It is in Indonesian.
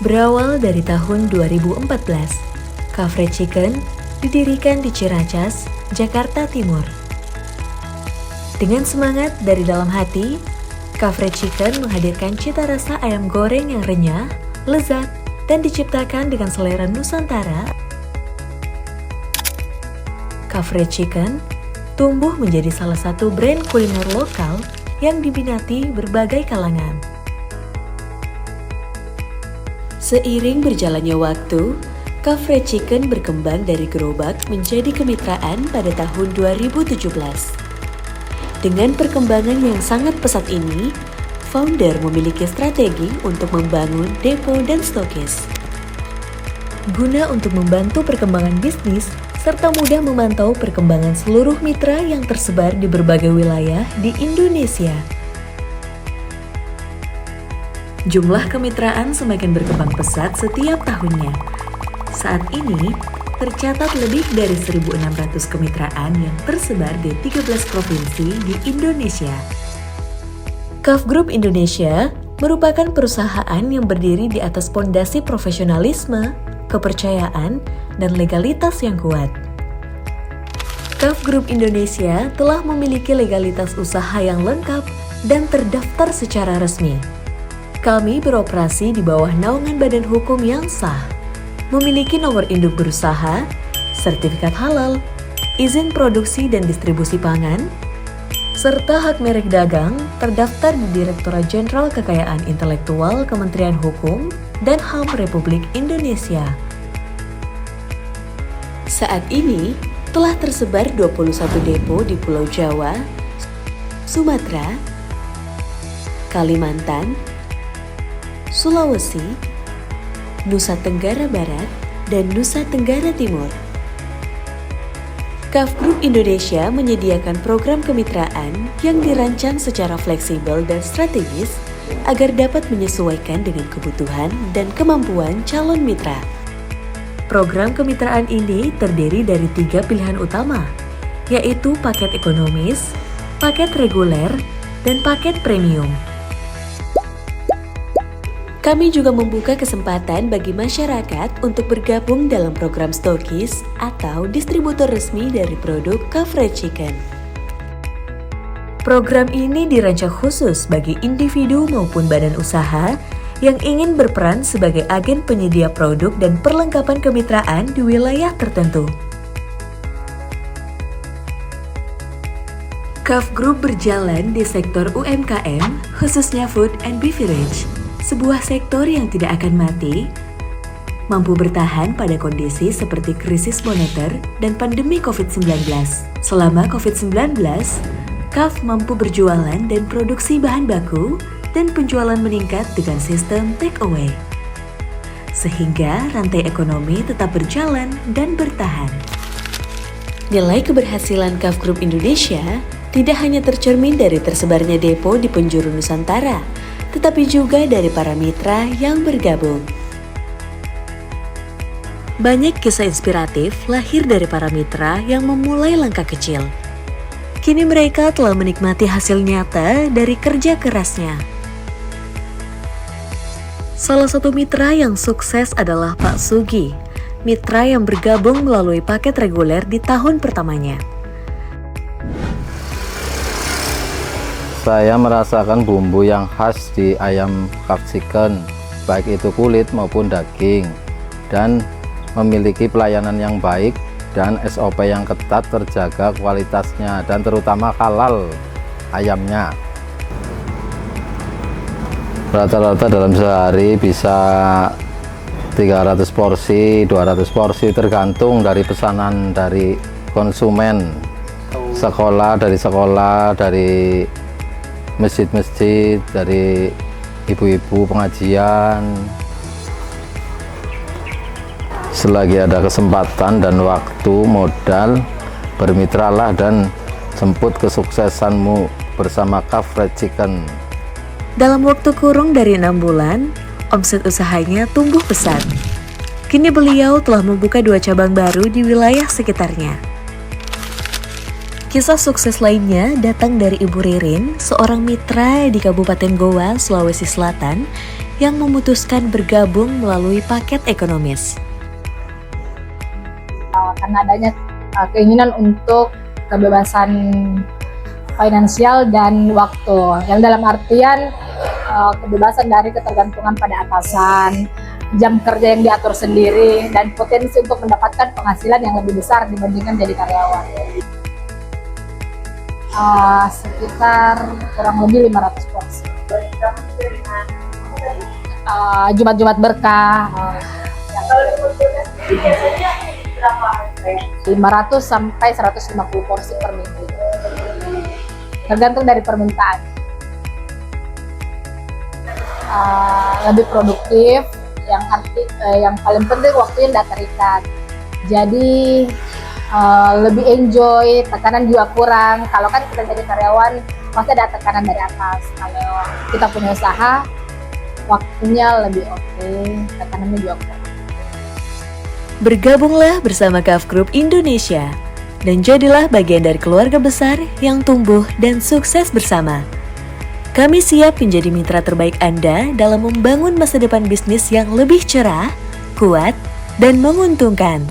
Berawal dari tahun 2014, Cafe Fried Chicken didirikan di Ciracas, Jakarta Timur. Dengan semangat dari dalam hati, Cafe Fried Chicken menghadirkan cita rasa ayam goreng yang renyah, lezat, dan diciptakan dengan selera Nusantara. Cafe Fried Chicken tumbuh menjadi salah satu brand kuliner lokal yang diminati berbagai kalangan. Seiring berjalannya waktu, Cafe Fried Chicken berkembang dari gerobak menjadi kemitraan pada tahun 2017. Dengan perkembangan yang sangat pesat ini, founder memiliki strategi untuk membangun depo dan stokis. Guna untuk membantu perkembangan bisnis, serta mudah memantau perkembangan seluruh mitra yang tersebar di berbagai wilayah di Indonesia. Jumlah kemitraan semakin berkembang pesat setiap tahunnya. Saat ini, tercatat lebih dari 1.600 kemitraan yang tersebar di 13 provinsi di Indonesia. CAF Group Indonesia merupakan perusahaan yang berdiri di atas pondasi profesionalisme, kepercayaan, dan legalitas yang kuat. CAF Group Indonesia telah memiliki legalitas usaha yang lengkap dan terdaftar secara resmi. Kami beroperasi di bawah naungan badan hukum yang sah, memiliki nomor induk berusaha, sertifikat halal, izin produksi dan distribusi pangan, serta hak merek dagang terdaftar di Direktorat Jenderal Kekayaan Intelektual Kementerian Hukum dan HAM Republik Indonesia. Saat ini telah tersebar 21 depo di Pulau Jawa, Sumatera, Kalimantan, Sulawesi, Nusa Tenggara Barat, dan Nusa Tenggara Timur. CAF Group Indonesia menyediakan program kemitraan yang dirancang secara fleksibel dan strategis agar dapat menyesuaikan dengan kebutuhan dan kemampuan calon mitra. Program kemitraan ini terdiri dari 3 pilihan utama, yaitu paket ekonomis, paket reguler, dan paket premium. Kami juga membuka kesempatan bagi masyarakat untuk bergabung dalam program stokis atau distributor resmi dari produk Cafe Fried Chicken. Program ini dirancang khusus bagi individu maupun badan usaha yang ingin berperan sebagai agen penyedia produk dan perlengkapan kemitraan di wilayah tertentu. CAF Group berjalan di sektor UMKM, khususnya food and beverage. Sebuah sektor yang tidak akan mati, mampu bertahan pada kondisi seperti krisis moneter dan pandemi COVID-19. Selama COVID-19, CAF mampu berjualan dan produksi bahan baku dan penjualan meningkat dengan sistem take away. Sehingga rantai ekonomi tetap berjalan dan bertahan. Nilai keberhasilan CAF Group Indonesia tidak hanya tercermin dari tersebarnya depo di penjuru Nusantara, tetapi juga dari para mitra yang bergabung. Banyak kisah inspiratif lahir dari para mitra yang memulai langkah kecil. Kini mereka telah menikmati hasil nyata dari kerja kerasnya. Salah satu mitra yang sukses adalah Pak Sugi, mitra yang bergabung melalui paket reguler di tahun pertamanya. Saya merasakan bumbu yang khas di ayam Cafe Chicken, baik itu kulit maupun daging, dan memiliki pelayanan yang baik dan SOP yang ketat terjaga kualitasnya dan terutama halal ayamnya. Rata-rata dalam sehari bisa 300 porsi, 200 porsi tergantung dari pesanan dari konsumen, dari masjid-masjid, dari ibu-ibu pengajian. Selagi ada kesempatan dan waktu, modal, bermitralah dan jemput kesuksesanmu bersama Cafe Fried Chicken. Dalam waktu kurang dari 6 bulan, omset usahanya tumbuh pesat. Kini beliau telah membuka 2 cabang baru di wilayah sekitarnya. Kisah sukses lainnya datang dari Ibu Ririn, seorang mitra di Kabupaten Goa, Sulawesi Selatan, yang memutuskan bergabung melalui paket ekonomis. Karena adanya keinginan untuk kebebasan finansial dan waktu, yang dalam artian kebebasan dari ketergantungan pada atasan, jam kerja yang diatur sendiri, dan potensi untuk mendapatkan penghasilan yang lebih besar dibandingkan jadi karyawan. Sekitar kurang lebih 500 porsi. Jumat-Jumat berkah. 500 sampai 150 porsi per minggu. Tergantung dari permintaan. Lebih produktif, yang paling penting waktunya tidak terikat. Jadi lebih enjoy, tekanan juga kurang. Kalau kan kita jadi karyawan pasti ada tekanan dari atas. Kalau kita punya usaha, waktunya lebih oke, tekanannya juga kurang. Bergabunglah bersama KAF Group Indonesia dan jadilah bagian dari keluarga besar yang tumbuh dan sukses bersama. Kami siap menjadi mitra terbaik Anda dalam membangun masa depan bisnis yang lebih cerah, kuat, dan menguntungkan.